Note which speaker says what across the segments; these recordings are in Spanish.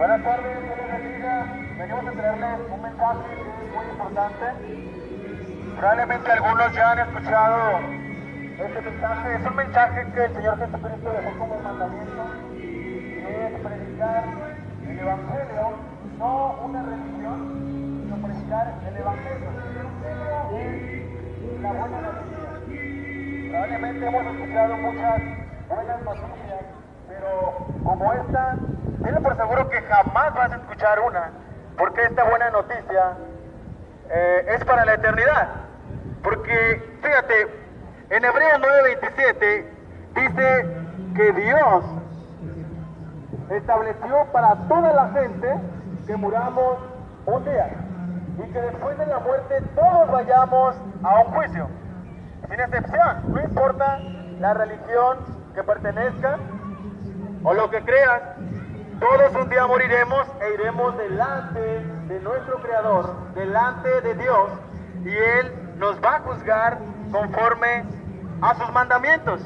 Speaker 1: Buenas tardes, Dios les bendiga. Venimos a traerles un mensaje que es muy importante. Probablemente algunos ya han escuchado este mensaje. Es un mensaje que el Señor Jesucristo dejó como mandamiento, que es predicar el Evangelio, no una religión, sino predicar el Evangelio. El Evangelio es la buena noticia. Probablemente hemos escuchado muchas buenas noticias, pero como esta, tenlo por seguro que jamás vas a escuchar una, porque esta buena noticia es para la eternidad. Porque, fíjate, en Hebreos 9:27 dice que Dios estableció para toda la gente que muramos un día y que después de la muerte todos vayamos a un juicio, sin excepción, no importa la religión que pertenezcas o lo que creas, todos un día moriremos e iremos delante de nuestro Creador, delante de Dios, y Él nos va a juzgar conforme a sus mandamientos.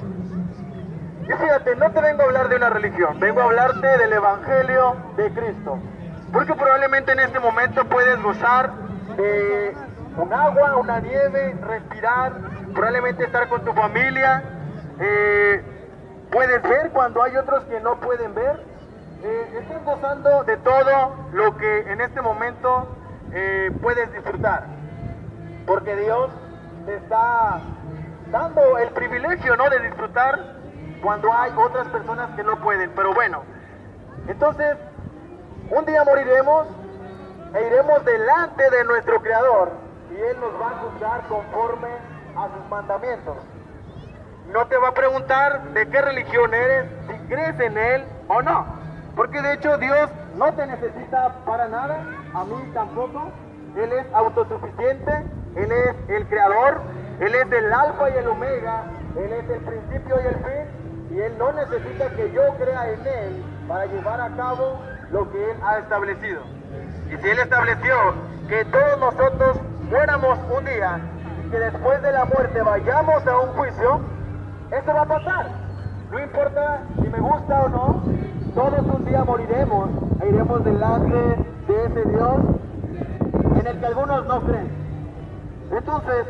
Speaker 1: Y fíjate, no te vengo a hablar de una religión, vengo a hablarte del Evangelio de Cristo. Porque probablemente en este momento puedes gozar de un agua, una nieve, respirar, probablemente estar con tu familia, puedes ver cuando hay otros que no pueden ver. Estás gozando de todo lo que en este momento puedes disfrutar. Porque Dios te está dando el privilegio, ¿no?, de disfrutar cuando hay otras personas que no pueden. Pero bueno, entonces, un día moriremos e iremos delante de nuestro Creador y Él nos va a juzgar conforme a sus mandamientos. No te va a preguntar de qué religión eres, si crees en Él o no, porque de hecho Dios no te necesita para nada, a mí tampoco. Él es autosuficiente, Él es el Creador, Él es el Alfa y el Omega, Él es el principio y el fin, y Él no necesita que yo crea en Él para llevar a cabo lo que Él ha establecido. Y si Él estableció que todos nosotros muéramos un día y que después de la muerte vayamos a un juicio, eso va a pasar. No importa si me gusta o no, todos un día moriremos e iremos delante de ese Dios en el que algunos no creen. Entonces,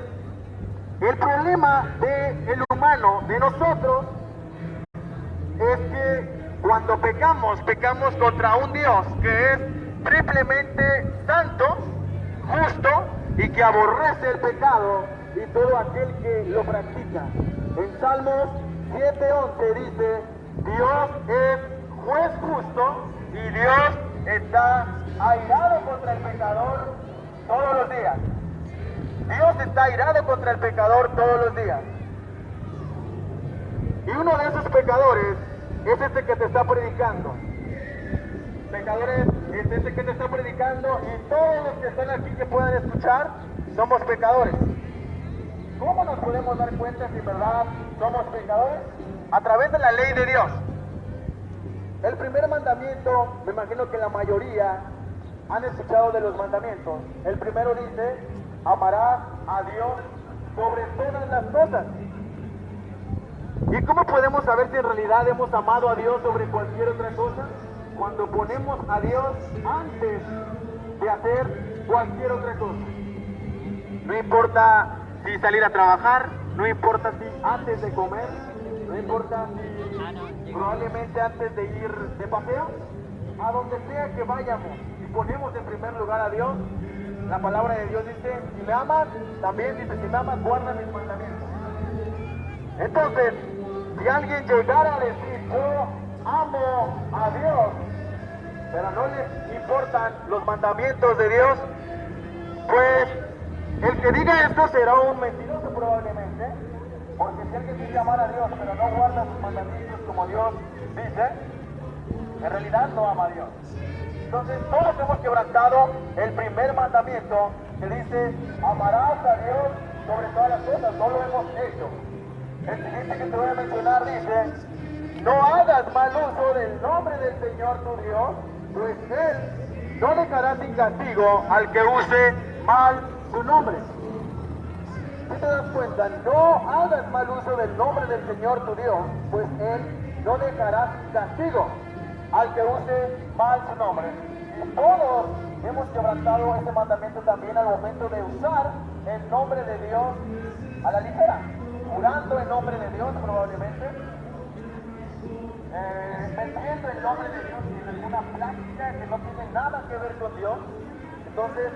Speaker 1: el problema del humano, de nosotros, es que cuando pecamos contra un Dios que es triplemente santo, justo y que aborrece el pecado y todo aquel que lo practica. En Salmos 7:11 dice: Dios es juez justo y Dios está airado contra el pecador todos los días. Dios está airado contra el pecador todos los días. Y uno de esos pecadores es este que te está predicando. Pecadores, es este que te está predicando, y todos los que están aquí que puedan escuchar somos pecadores. ¿Cómo nos podemos dar cuenta si en verdad somos pecadores? A través de la ley de Dios. El primer mandamiento, me imagino que la mayoría han escuchado de los mandamientos. El primero dice: amarás a Dios sobre todas las cosas. ¿Y cómo podemos saber si en realidad hemos amado a Dios sobre cualquier otra cosa? Cuando ponemos a Dios antes de hacer cualquier otra cosa. No importa si salir a trabajar, no importa si antes de comer, no importa si probablemente antes de ir de paseo, a donde sea que vayamos y ponemos en primer lugar a Dios. La palabra de Dios dice: si me amas, también dice: si me amas, guarda mis mandamientos. Entonces, si alguien llegara a decir: yo amo a Dios, pero no les importan los mandamientos de Dios, pues el que diga esto será un mentiroso probablemente, porque si alguien dice amar a Dios pero no guarda sus mandamientos como Dios dice, en realidad no ama a Dios. Entonces todos hemos quebrantado el primer mandamiento que dice: amarás a Dios sobre todas las cosas. No lo hemos hecho. El siguiente que te voy a mencionar dice: no hagas mal uso del nombre del Señor tu Dios, pues Él no dejará sin castigo al que use mal su nombre. Si te das cuenta, no hagas mal uso del nombre del Señor tu Dios, pues Él no dejará sin castigo. al que use mal su nombre. Y todos hemos quebrantado ese mandamiento también al momento de usar el nombre de Dios a la ligera, jurando en nombre de Dios probablemente, metiendo el nombre de Dios en alguna práctica que no tiene nada que ver con Dios. Entonces,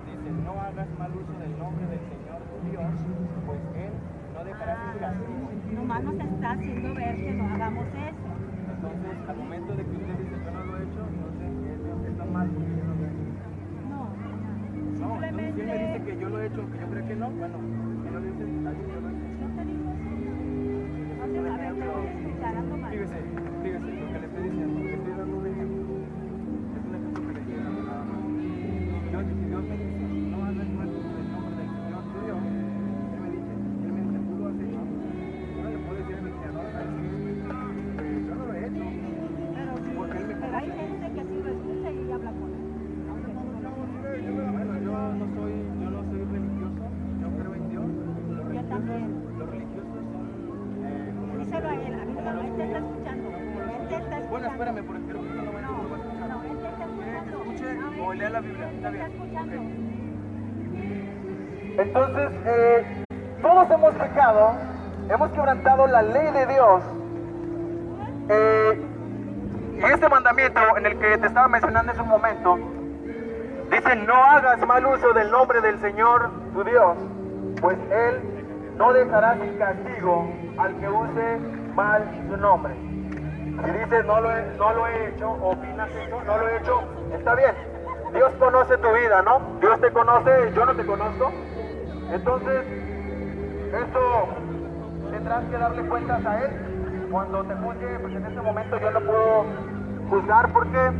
Speaker 2: dice, no hagas mal uso del nombre del Señor tu Dios, pues Él no dejará sin castigo.
Speaker 3: Nomás nos está haciendo ver que no hagamos eso.
Speaker 2: Entonces, al momento de que usted dice, yo no lo he hecho, entonces está mal porque yo no lo he hecho.
Speaker 3: No,
Speaker 2: Simplemente... si él me dice que yo lo he hecho, que yo creo que no, bueno, si no lo dice, está bien, yo lo he hecho.
Speaker 3: No te digo así. No te, a ver, te voy a explicar algo más.
Speaker 2: Fíjese, lo que le estoy diciendo, le estoy dando un ejemplo. Es un ejemplo que le estoy dando nada más. Si Dios me dice, no hagas mal uso del nombre del Señor tu Dios, Él me dice, tú lo has hecho. Yo no le puedo decir a mi Creador, yo no lo he hecho. Porque Él me
Speaker 3: Pero hay gente que sí lo escucha y habla con él.
Speaker 2: Bueno, yo no soy religioso, yo creo en Dios. Los religiosos son...
Speaker 3: Díselo a él, a mí no, él te está escuchando. Él te está escuchando.
Speaker 2: Bueno, espérame, porque creo que no lo va a escuchar.
Speaker 3: No, él te está escuchando.
Speaker 2: Escuche o lea la Biblia, está bien.
Speaker 3: Escuchando.
Speaker 1: entonces todos hemos pecado, hemos quebrantado la ley de Dios. Y este mandamiento en el que te estaba mencionando hace un momento, dice, no hagas mal uso del nombre del Señor tu Dios, pues Él no dejará sin castigo al que use mal su nombre. Si dices, no lo he hecho, opinas eso, no lo he hecho, está bien. Dios conoce tu vida, ¿no? Dios te conoce, yo no te conozco. Entonces, esto tendrás que darle cuentas a Él. Cuando te juzgue, pues en este momento yo no puedo juzgar porque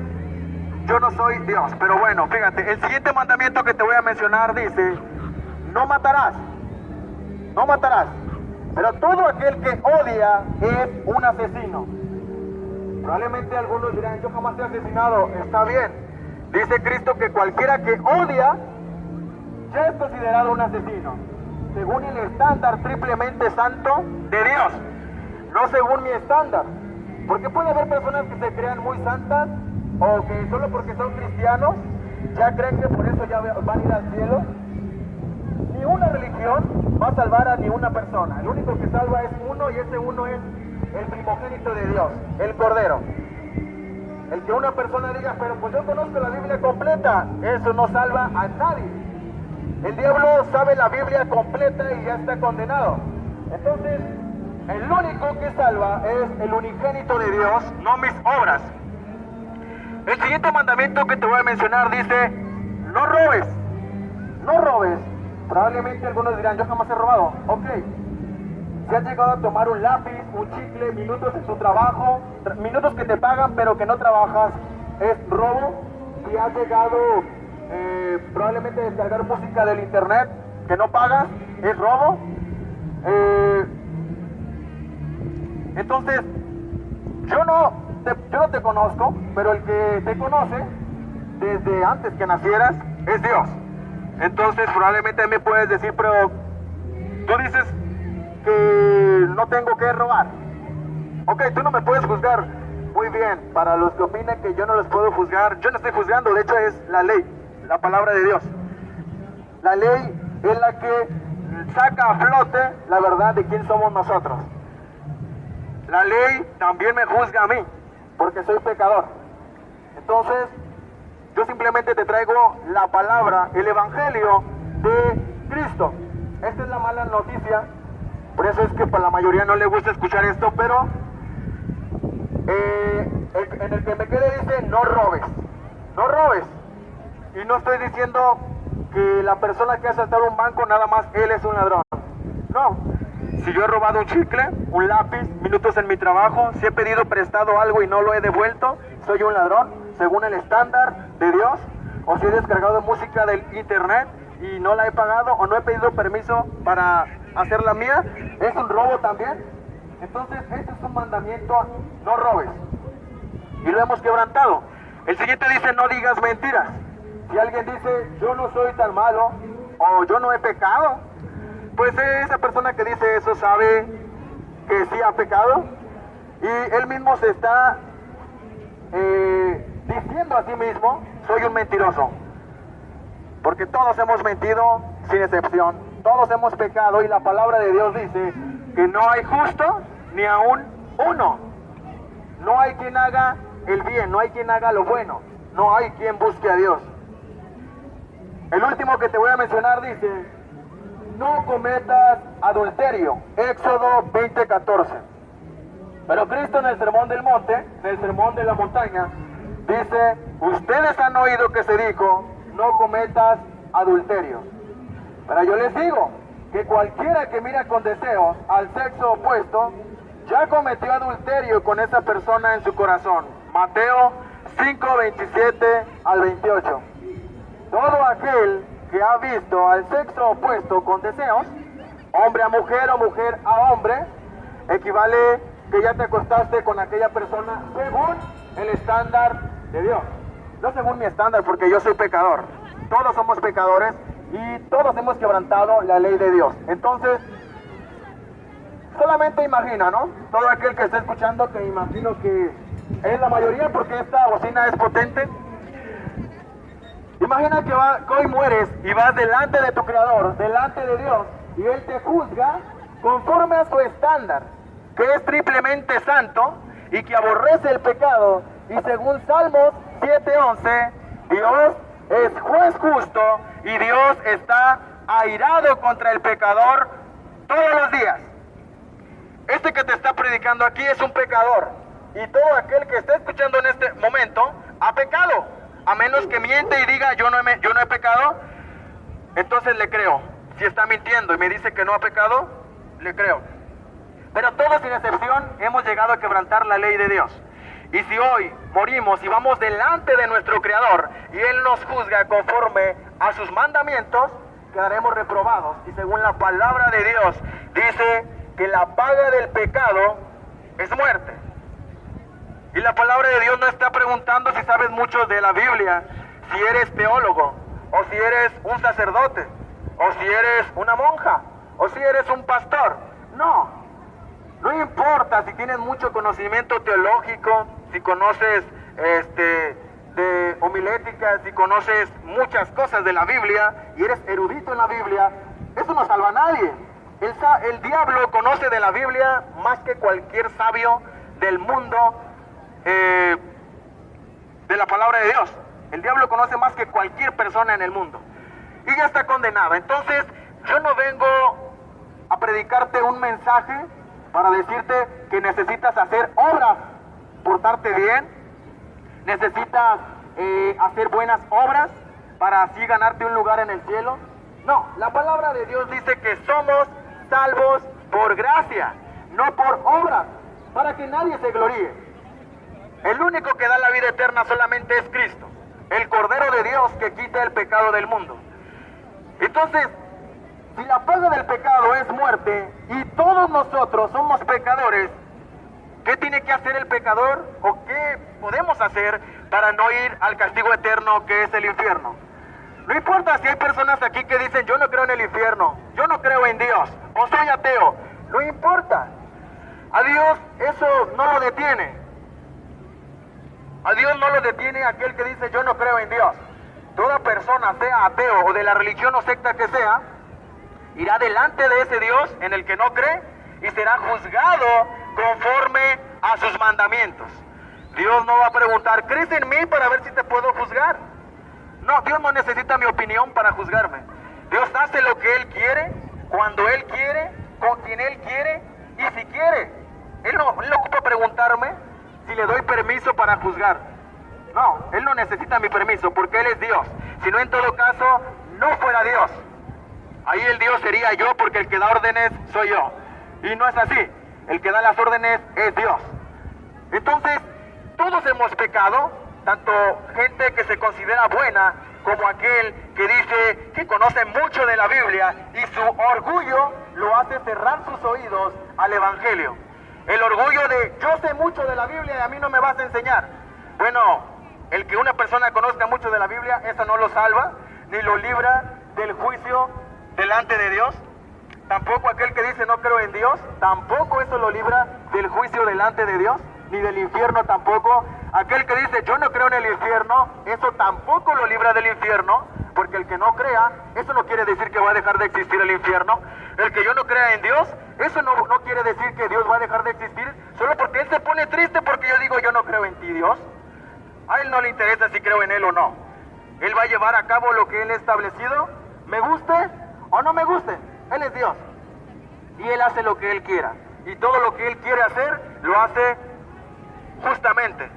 Speaker 1: yo no soy Dios. Pero bueno, fíjate, el siguiente mandamiento que te voy a mencionar dice, no matarás. No matarás. Pero todo aquel que odia es un asesino. Probablemente algunos dirán, yo jamás he asesinado. Está bien. Dice Cristo que cualquiera que odia ya es considerado un asesino, según el estándar triplemente santo de Dios, no según mi estándar. Porque puede haber personas que se crean muy santas o que solo porque son cristianos ya creen que por eso ya van a ir al cielo. Ni una religión va a salvar a ni una persona. El único que salva es uno, y ese uno es el primogénito de Dios, el Cordero. El que una persona diga, pero pues yo conozco la Biblia completa, eso no salva a nadie. El diablo sabe la Biblia completa y ya está condenado. Entonces, el único que salva es el unigénito de Dios, no mis obras. El siguiente mandamiento que te voy a mencionar dice, no robes. No robes. Probablemente algunos dirán, yo jamás he robado. Ok. Si has llegado a tomar un lápiz, un chicle, minutos en tu trabajo, minutos que te pagan pero que no trabajas, es robo. Si has llegado probablemente a descargar música del internet que no pagas, es robo. Entonces, yo no te conozco, pero el que te conoce desde antes que nacieras es Dios. Entonces probablemente me puedes decir, pero tú dices que no tengo que robar. Ok, tú no me puedes juzgar. Muy bien, para los que opinan que yo no los puedo juzgar, yo no estoy juzgando, de hecho es la ley, la palabra de Dios. La ley es la que saca a flote la verdad de quién somos nosotros. la ley también me juzga a mí, porque soy pecador. Entonces, yo simplemente te traigo la palabra, el evangelio de Cristo. Esta es la mala noticia, por eso es que para la mayoría no le gusta escuchar esto, pero en el que me quede dice, no robes, no robes. Y no estoy diciendo que la persona que ha asaltado un banco, nada más él es un ladrón. No, si yo he robado un chicle, un lápiz, minutos en mi trabajo, si he pedido prestado algo y no lo he devuelto, soy un ladrón, según el estándar de Dios. O si he descargado música del internet y no la he pagado, o no he pedido permiso para hacer la mía, es un robo también. Entonces, este es un mandamiento, no robes. Y lo hemos quebrantado. El siguiente dice, no digas mentiras. Si alguien dice, yo no soy tan malo, o yo no he pecado, pues esa persona que dice eso sabe que sí ha pecado, y él mismo se está diciendo a sí mismo, soy un mentiroso. Porque todos hemos mentido sin excepción, todos hemos pecado, y la palabra de Dios dice que no hay justo ni aún uno. No hay quien haga el bien, no hay quien haga lo bueno, no hay quien busque a Dios. El último que te voy a mencionar dice, no cometas adulterio, Éxodo 20:14. Pero Cristo en el sermón del monte, en el sermón de la montaña, dice, ustedes han oído que se dijo, no cometas adulterio. Pero yo les digo, que cualquiera que mira con deseos al sexo opuesto, ya cometió adulterio con esa persona en su corazón. Mateo 5:27-28. Todo aquel que ha visto al sexo opuesto con deseos, hombre a mujer o mujer a hombre, equivale que ya te acostaste con aquella persona según el estándar de Dios. No según mi estándar, porque yo soy pecador. Todos somos pecadores y todos hemos quebrantado la ley de Dios. Entonces, solamente imagina, ¿no? Todo aquel que esté escuchando, que imagino que es la mayoría porque esta bocina es potente. Imagina que hoy mueres y vas delante de tu Creador, delante de Dios, y Él te juzga conforme a su estándar, que es triplemente santo y que aborrece el pecado. Y según Salmos 7:11, Dios es juez justo y Dios está airado contra el pecador todos los días. Este que te está predicando aquí es un pecador, y todo aquel que está escuchando en este momento ha pecado, a menos que miente y diga yo no he pecado. Entonces le creo. Si está mintiendo y me dice que no ha pecado, le creo. Pero todos sin excepción hemos llegado a quebrantar la ley de Dios. Y si hoy morimos y vamos delante de nuestro Creador y Él nos juzga conforme a sus mandamientos, quedaremos reprobados. Y según la palabra de Dios, dice que la paga del pecado es muerte. Y la palabra de Dios no está preguntando si sabes mucho de la Biblia, si eres teólogo, o si eres un sacerdote, o si eres una monja, o si eres un pastor. No. No importa si tienes mucho conocimiento teológico, si conoces de homilética, si conoces muchas cosas de la Biblia y eres erudito en la Biblia, eso no salva a nadie. El diablo conoce de la Biblia más que cualquier sabio del mundo, de la palabra de Dios. El diablo conoce más que cualquier persona en el mundo y ya está condenado. Entonces yo no vengo a predicarte un mensaje para decirte que necesitas hacer obras, portarte bien, necesitas hacer buenas obras para así ganarte un lugar en el cielo. No, la palabra de Dios dice que somos salvos por gracia, no por obras, para que nadie se gloríe. El único que da la vida eterna solamente es Cristo, el Cordero de Dios que quita el pecado del mundo. Entonces, si la paga del pecado es muerte y todos nosotros somos pecadores, ¿qué tiene que hacer el pecador o qué podemos hacer para no ir al castigo eterno que es el infierno? No importa si hay personas aquí que dicen yo no creo en el infierno, yo no creo en Dios o soy ateo, no importa. A Dios eso no lo detiene. A Dios no lo detiene aquel que dice yo no creo en Dios. Toda persona, sea ateo o de la religión o secta que sea, irá delante de ese Dios en el que no cree y será juzgado conforme a sus mandamientos. Dios no va a preguntar, ¿crees en mí para ver si te puedo juzgar? No, Dios no necesita mi opinión para juzgarme. Dios hace lo que Él quiere, cuando Él quiere, con quien Él quiere y si quiere. Él no ocupa preguntarme si le doy permiso para juzgar. No, Él no necesita mi permiso porque Él es Dios. Si no, en todo caso, no fuera Dios. Ahí el Dios sería yo porque el que da órdenes soy yo. Y no es así. El que da las órdenes es Dios. Entonces, todos hemos pecado, tanto gente que se considera buena como aquel que dice que conoce mucho de la Biblia y su orgullo lo hace cerrar sus oídos al Evangelio. El orgullo de yo sé mucho de la Biblia y a mí no me vas a enseñar. Bueno, el que una persona conozca mucho de la Biblia, eso no lo salva, ni lo libra del juicio delante de Dios. Tampoco aquel que dice no creo en Dios, tampoco eso lo libra del juicio delante de Dios, ni del infierno tampoco. Aquel que dice yo no creo en el infierno, eso tampoco lo libra del infierno, porque el que no crea, eso no quiere decir que va a dejar de existir el infierno. El que yo no crea en Dios, eso no quiere decir que Dios va a dejar de existir, solo porque Él se pone triste porque yo digo yo no creo en ti, Dios. A Él no le interesa si creo en Él o no. Él va a llevar a cabo lo que Él ha establecido, me guste o no me guste. Él es Dios. Y Él hace lo que Él quiera. Y todo lo que Él quiere hacer, lo hace justamente.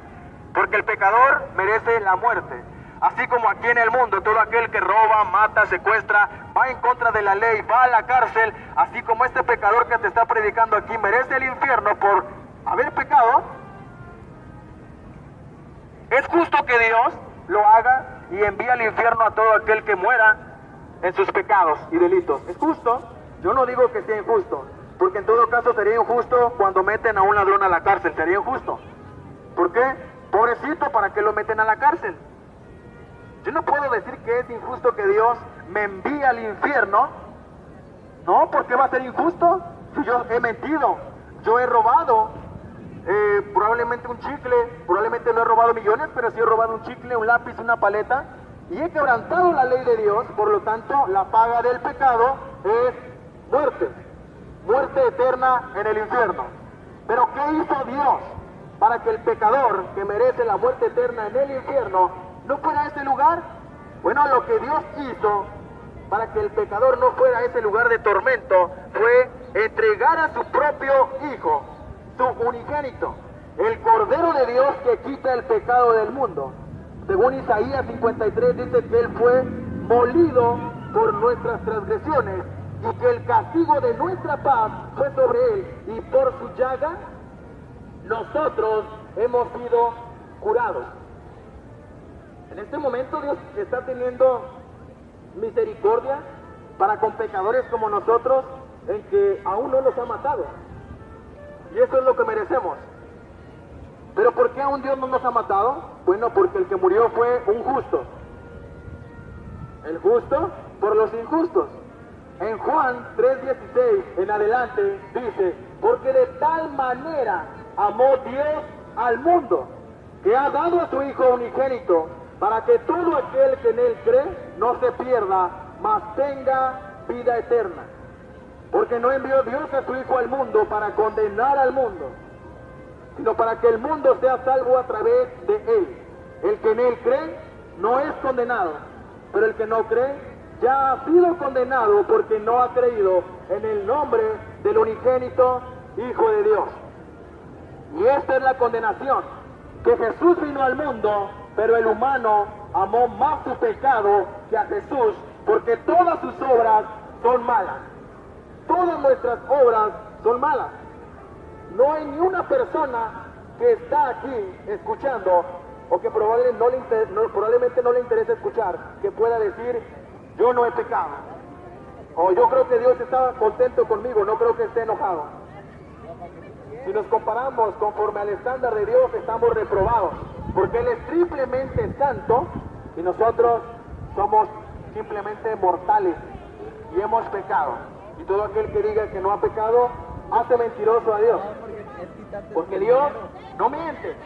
Speaker 1: Porque el pecador merece la muerte. Así como aquí en el mundo, todo aquel que roba, mata, secuestra, va en contra de la ley, va a la cárcel, así como este pecador que te está predicando aquí merece el infierno por haber pecado, es justo que Dios lo haga y envíe al infierno a todo aquel que muera en sus pecados y delitos. ¿Es justo? Yo no digo que sea injusto, porque en todo caso sería injusto cuando meten a un ladrón a la cárcel, sería injusto. ¿Por qué? Pobrecito, ¿para qué lo meten a la cárcel? Yo no puedo decir que es injusto que Dios me envíe al infierno. No, ¿por qué va a ser injusto? Si yo he mentido, yo he robado, probablemente un chicle, probablemente no he robado millones, pero sí he robado un chicle, un lápiz, una paleta, y he quebrantado la ley de Dios. Por lo tanto, la paga del pecado es muerte, muerte eterna en el infierno. Pero ¿qué hizo Dios para que el pecador que merece la muerte eterna en el infierno no fuera a ese lugar? Bueno, lo que Dios hizo para que el pecador no fuera a ese lugar de tormento fue entregar a su propio Hijo, su unigénito, el Cordero de Dios que quita el pecado del mundo. Según Isaías 53 dice que Él fue molido por nuestras transgresiones y que el castigo de nuestra paz fue sobre Él, y por su llaga nosotros hemos sido curados. En este momento Dios está teniendo misericordia para con pecadores como nosotros, en que aún no nos ha matado. Y eso es lo que merecemos. ¿Pero por qué aún Dios no nos ha matado? Bueno, porque el que murió fue un justo. El justo por los injustos. En Juan 3:16 en adelante dice, porque de tal manera amó Dios al mundo, que ha dado a su Hijo unigénito, para que todo aquel que en Él cree no se pierda, mas tenga vida eterna. Porque no envió Dios a su Hijo al mundo para condenar al mundo, sino para que el mundo sea salvo a través de Él. El que en Él cree no es condenado, pero el que no cree ya ha sido condenado porque no ha creído en el nombre del unigénito Hijo de Dios. Y esta es la condenación, que Jesús vino al mundo, pero el humano amó más su pecado que a Jesús, porque todas sus obras son malas. Todas nuestras obras son malas. No hay ni una persona que está aquí escuchando, o que probablemente no le interese escuchar, que pueda decir, yo no he pecado. O yo creo que Dios está contento conmigo, no creo que esté enojado. Si nos comparamos conforme al estándar de Dios, estamos reprobados, porque Él es triplemente santo y nosotros somos simplemente mortales y hemos pecado. Y todo aquel que diga que no ha pecado, hace mentiroso a Dios, porque Dios no miente.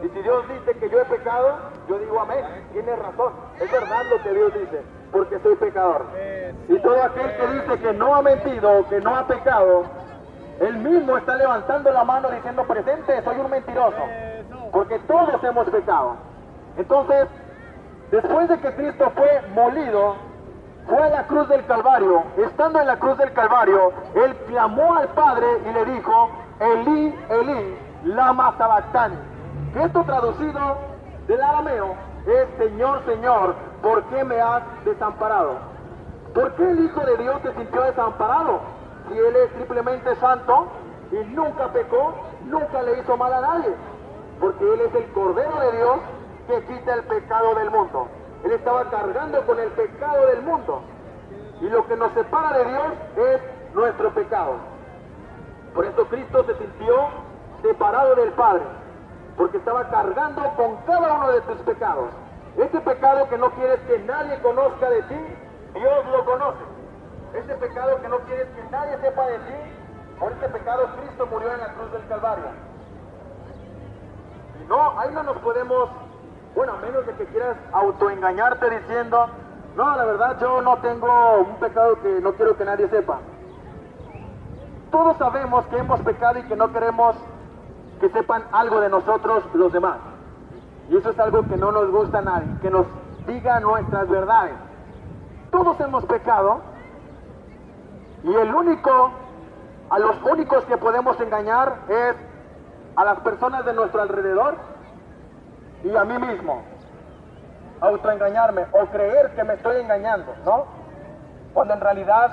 Speaker 1: Y si Dios dice que yo he pecado, yo digo amén, tiene razón, es verdad lo que Dios dice, porque soy pecador. Y todo aquel que dice que no ha mentido, que no ha pecado, Él mismo está levantando la mano diciendo, presente, soy un mentiroso, porque todos hemos pecado. Entonces, después de que Cristo fue molido, fue a la cruz del Calvario. Estando en la cruz del Calvario, Él clamó al Padre y le dijo, Elí, Elí, lama sabactani. Que esto traducido del arameo es, Señor, Señor, ¿por qué me has desamparado? ¿Por qué el Hijo de Dios se sintió desamparado? Si Él es triplemente santo y nunca pecó, nunca le hizo mal a nadie. Porque Él es el Cordero de Dios que quita el pecado del mundo. Él estaba cargando con el pecado del mundo. Y lo que nos separa de Dios es nuestro pecado. Por eso Cristo se sintió separado del Padre, porque estaba cargando con cada uno de tus pecados. Ese pecado que no quieres que nadie conozca de ti, Dios lo conoce. Ese pecado que no quieres que nadie sepa de ti, por ese pecado Cristo murió en la cruz del Calvario. Y no, ahí no nos podemos, bueno, a menos de que quieras autoengañarte diciendo, no, la verdad yo no tengo un pecado que no quiero que nadie sepa. Todos sabemos que hemos pecado y que no queremos que sepan algo de nosotros los demás. Y eso es algo que no nos gusta a nadie, que nos diga nuestras verdades. Todos hemos pecado y a los únicos que podemos engañar es a las personas de nuestro alrededor y a mí mismo. Autoengañarme o creer que me estoy engañando, ¿no? Cuando en realidad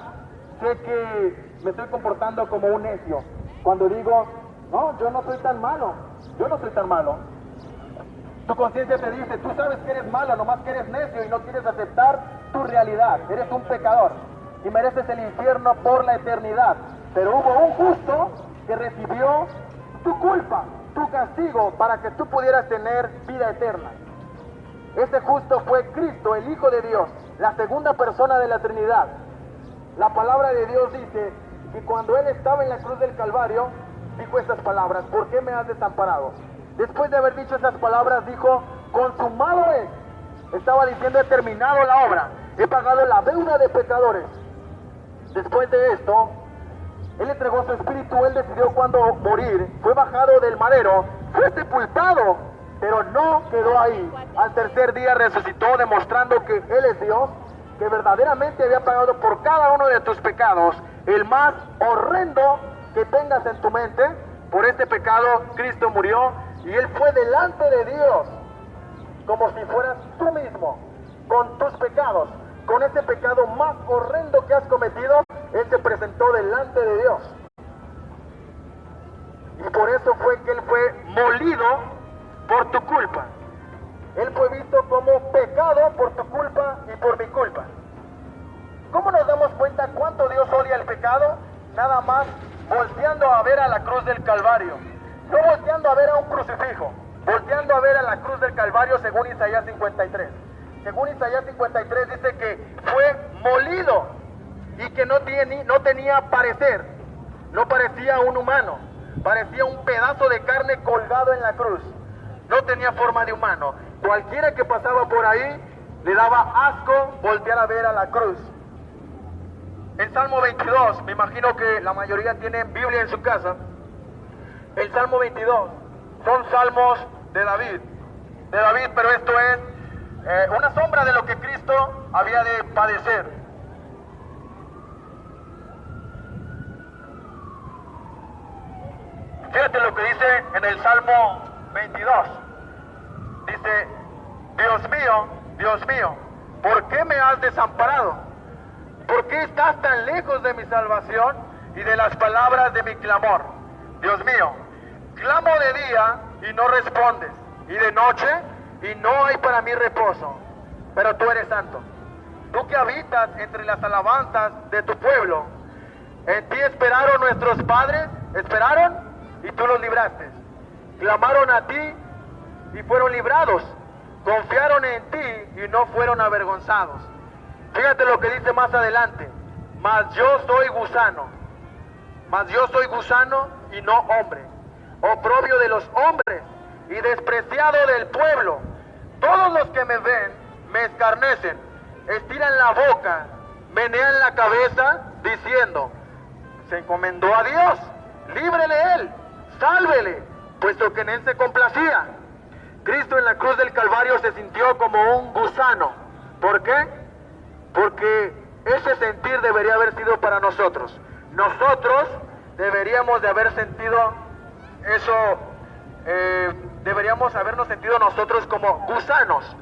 Speaker 1: sé que me estoy comportando como un necio. Cuando digo, no, yo no soy tan malo, yo no soy tan malo. Tu conciencia te dice, tú sabes que eres malo, nomás que eres necio y no quieres aceptar tu realidad. Eres un pecador y mereces el infierno por la eternidad. Pero hubo un justo que recibió tu culpa, tu castigo, para que tú pudieras tener vida eterna. Ese justo fue Cristo, el Hijo de Dios, la segunda persona de la Trinidad. La palabra de Dios dice que cuando Él estaba en la cruz del Calvario, dijo estas palabras, ¿por qué me has desamparado? Después de haber dicho esas palabras, dijo, consumado es. Estaba diciendo, he terminado la obra, he pagado la deuda de pecadores. Después de esto, Él entregó su espíritu, Él decidió cuándo morir, fue bajado del madero, fue sepultado, pero no quedó ahí. Al tercer día resucitó, demostrando que Él es Dios, que verdaderamente había pagado por cada uno de tus pecados, el más horrendo que tengas en tu mente. Por este pecado Cristo murió y Él fue delante de Dios, como si fueras tú mismo, con tus pecados, con ese pecado más horrendo que has cometido. Él se presentó delante de Dios. Y por eso fue que Él fue molido por tu culpa. Él fue visto como pecado por tu culpa y por mi culpa. ¿Cómo nos damos cuenta cuánto Dios odia el pecado? Nada más volteando a ver a la cruz del Calvario. No volteando a ver a un crucifijo, volteando a ver a la cruz del Calvario según Isaías 53. Según Isaías 53 dice que fue molido y que no tenía parecer. No parecía un humano, parecía un pedazo de carne colgado en la cruz. No tenía forma de humano. Cualquiera que pasaba por ahí le daba asco voltear a ver a la cruz. En Salmo 22, me imagino que la mayoría tienen Biblia en su casa. El Salmo 22 son salmos de David, pero esto es una sombra de lo que Cristo había de padecer. Fíjate lo que dice en el Salmo 22. Dice, Dios mío, ¿por qué me has desamparado? ¿Por qué estás tan lejos de mi salvación y de las palabras de mi clamor? Dios mío, clamo de día y no respondes, y de noche y no hay para mí reposo. Pero tú eres santo, tú que habitas entre las alabanzas de tu pueblo. En ti esperaron nuestros padres, esperaron y tú los libraste. Clamaron a ti y fueron librados. Confiaron en ti y no fueron avergonzados. Fíjate lo que dice más adelante. Mas yo soy gusano y no hombre, oprobio de los hombres y despreciado del pueblo. Todos los que me ven me escarnecen, estiran la boca, menean la cabeza, diciendo, se encomendó a Dios. líbrele Él, sálvele, puesto que en Él se complacía. Cristo en la cruz del Calvario se sintió como un gusano. ¿Por qué? Porque ese sentir debería haber sido para nosotros. Nosotros deberíamos de haber sentido eso, deberíamos habernos sentido nosotros como gusanos.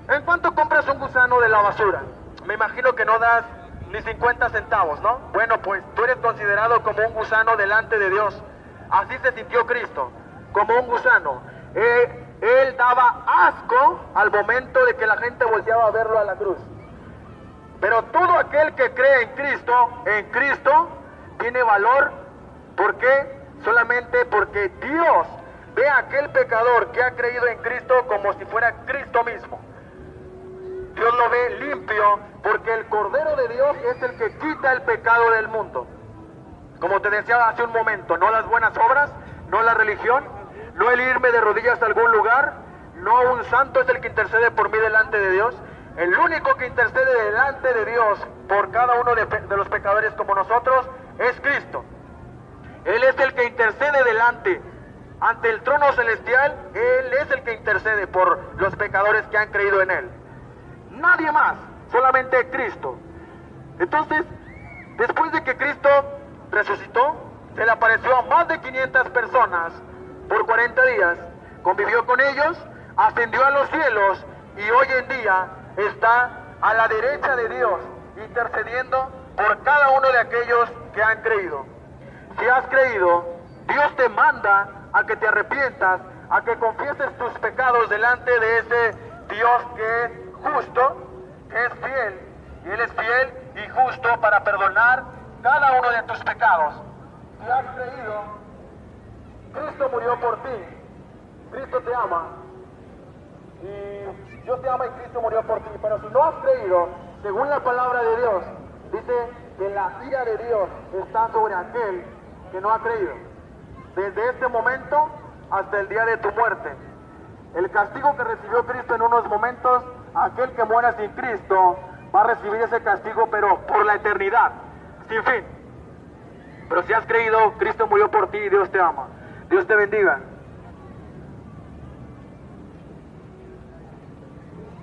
Speaker 1: ¿En cuánto compras un gusano de la basura? Me imagino que no das ni 50 centavos, ¿no? Bueno, pues tú eres considerado como un gusano delante de Dios. Así se sintió Cristo, como un gusano. Él daba asco al momento de que la gente volteaba a verlo a la cruz. Pero todo aquel que cree en Cristo, tiene valor. ¿Por qué? Solamente porque Dios ve a aquel pecador que ha creído en Cristo como si fuera Cristo mismo. Dios lo ve limpio porque el Cordero de Dios es el que quita el pecado del mundo. Como te decía hace un momento, no las buenas obras, no la religión, no el irme de rodillas a algún lugar, no un santo es el que intercede por mí delante de Dios. El único que intercede delante de Dios por cada uno de los pecadores como nosotros es Cristo. Él es el que intercede ante el trono celestial. Él es el que intercede por los pecadores que han creído en Él. Nadie más, solamente Cristo. Entonces, después de que Cristo resucitó, se le apareció a más de 500 personas por 40 días, convivió con ellos, ascendió a los cielos y hoy en día está a la derecha de Dios, intercediendo por cada uno de aquellos que han creído. Si has creído, Dios te manda a que te arrepientas, a que confieses tus pecados delante de ese Dios que es justo, que es fiel, y Él es fiel y justo para perdonar cada uno de tus pecados. Si has creído, Cristo murió por ti, Cristo te ama, y Dios te ama y Cristo murió por ti. Pero si no has creído, según la palabra de Dios, dice que la ira de Dios está sobre aquel que no ha creído, desde este momento hasta el día de tu muerte. El castigo que recibió Cristo en unos momentos, aquel que muera sin Cristo va a recibir ese castigo, pero por la eternidad, sin fin. Pero si has creído, Cristo murió por ti y Dios te ama. Dios te bendiga.